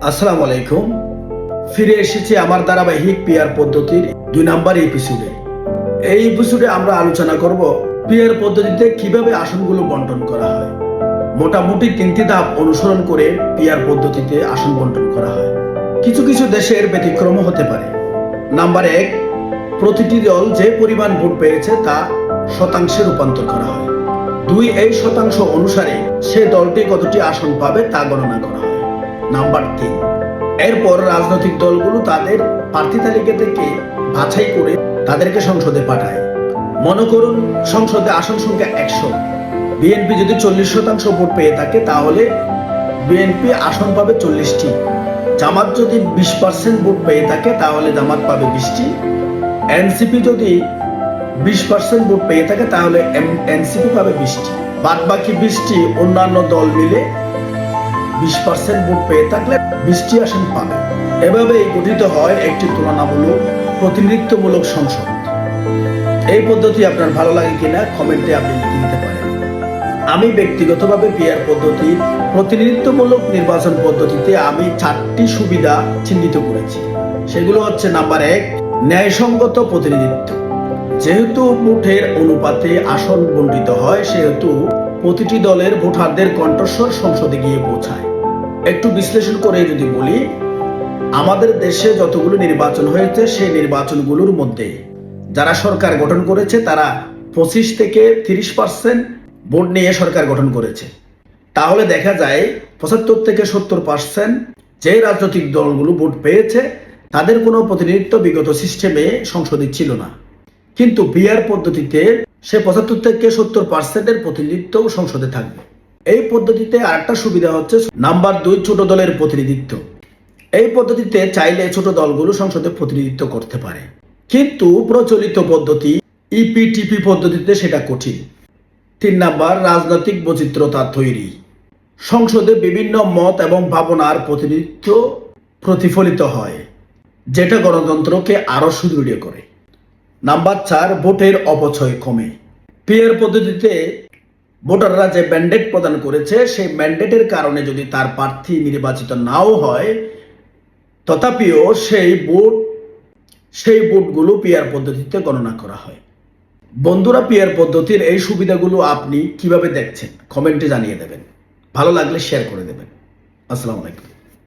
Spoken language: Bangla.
আসসালামু আলাইকুম। ফিরে এসেছি আমার ধারাবাহিক পিআর পদ্ধতির 2 নম্বর এপিসোডে। এই এপিসোডে আমরা আলোচনা করব পিআর পদ্ধতিতে কিভাবে আসনগুলো বন্টন করা হয়। মোটামুটি 3টি ধাপ অনুসরণ করে পিআর পদ্ধতিতে আসন বন্টন করা হয়। কিছু কিছু দেশের ব্যতিক্রম হতে পারে। নাম্বার 1, প্রতিটি দল যে পরিমাণ ভোট পেয়েছে তা শতাংশে রূপান্তর করা হয়। 2, এই শতাংশ অনুসারে সে দলটি কতটি আসন পাবে তা গণনা করা হয়। নাম্বার 3, এরপর রাজনৈতিক দলগুলো তাদের প্রার্থী তালিকা থেকে বাছাই করে তাদেরকে সংসদে পাঠায়। মনে করুন সংসদে আসন সংখ্যা 100, বিএনপি যদি 40% ভোট পেয়ে থাকে তাহলে বিএনপি আসন পাবে 40টি। জামাত যদি 20% ভোট পেয়ে থাকে তাহলে জামাত পাবে 20টি। এনসিপি যদি 20% ভোট পেয়ে থাকে তাহলে এনসিপি পাবে 20টি। বাদ বাকি 20টি অন্যান্য দল মিলে 20% ভোট পেয়ে থাকলে 20টি আসন পাবে। এভাবেই গঠিত হয় একটি তুলনামূলক প্রতিনিধিত্বমূলক সংসদ। এই পদ্ধতি আপনার ভালো লাগে কিনা কমেন্টে আপনি লিখে দিতে পারেন। আমি ব্যক্তিগতভাবে পিআর পদ্ধতির প্রতিনিধিত্বমূলক নির্বাচন পদ্ধতিতে আমি 4টি সুবিধা চিহ্নিত করেছি। সেগুলো হচ্ছে নাম্বার 1, ন্যায়সঙ্গত প্রতিনিধিত্ব। যেহেতু ভোটের অনুপাতে আসন বণ্টিত হয় সেহেতু প্রতিটি দলের ভোটারদের কণ্ঠস্বর সংসদে গিয়ে পৌঁছায়। একটু বিশ্লেষণ করে যদি বলি, আমাদের দেশে যতগুলো নির্বাচন হয়েছে সেই নির্বাচনগুলোর মধ্যে যারা সরকার গঠন করেছে তারা 25 থেকে 30% ভোট নিয়ে সরকার গঠন করেছে। তাহলে দেখা যায় 75 থেকে 70% যে রাজনৈতিক দলগুলো ভোট পেয়েছে তাদের কোনো প্রতিনিধিত্ব বিগত সিস্টেমে সংসদে ছিল না। কিন্তু পিআর পদ্ধতিতে সে 75 থেকে 70% প্রতিনিধিত্ব সংসদে থাকবে। এই পদ্ধতিতে আরেকটা সুবিধা হচ্ছে নাম্বার 2, ছোট দলের প্রতিনিধিত্ব। এই পদ্ধতিতে চাইলে ছোট দলগুলো সংসদে প্রতিনিধিত্ব করতে পারে, কিন্তু প্রচলিত পদ্ধতি ইপিটিপি পদ্ধতিতে সেটা কঠিন। 3 নাম্বার, রাজনৈতিক বৈচিত্র্যতা তৈরি। সংসদে বিভিন্ন মত এবং ভাবনার প্রতিনিধিত্ব প্রতিফলিত হয়, যেটা গণতন্ত্রকে আরো সুদৃঢ় করে। নাম্বার 4, ভোটের অপচয় কমে। পিআর পদ্ধতিতে ভোটাররা যে ম্যান্ডেট প্রদান করেছে সেই ম্যান্ডেটের কারণে যদি তার প্রার্থী নির্বাচিত নাও হয় তথাপিও সেই ভোটগুলো পিআর পদ্ধতিতে গণনা করা হয়। বন্ধুরা, পিআর পদ্ধতির এই সুবিধাগুলো আপনি কিভাবে দেখছেন কমেন্টে জানিয়ে দেবেন। ভালো লাগলে শেয়ার করে দেবেন। আসসালামু আলাইকুম।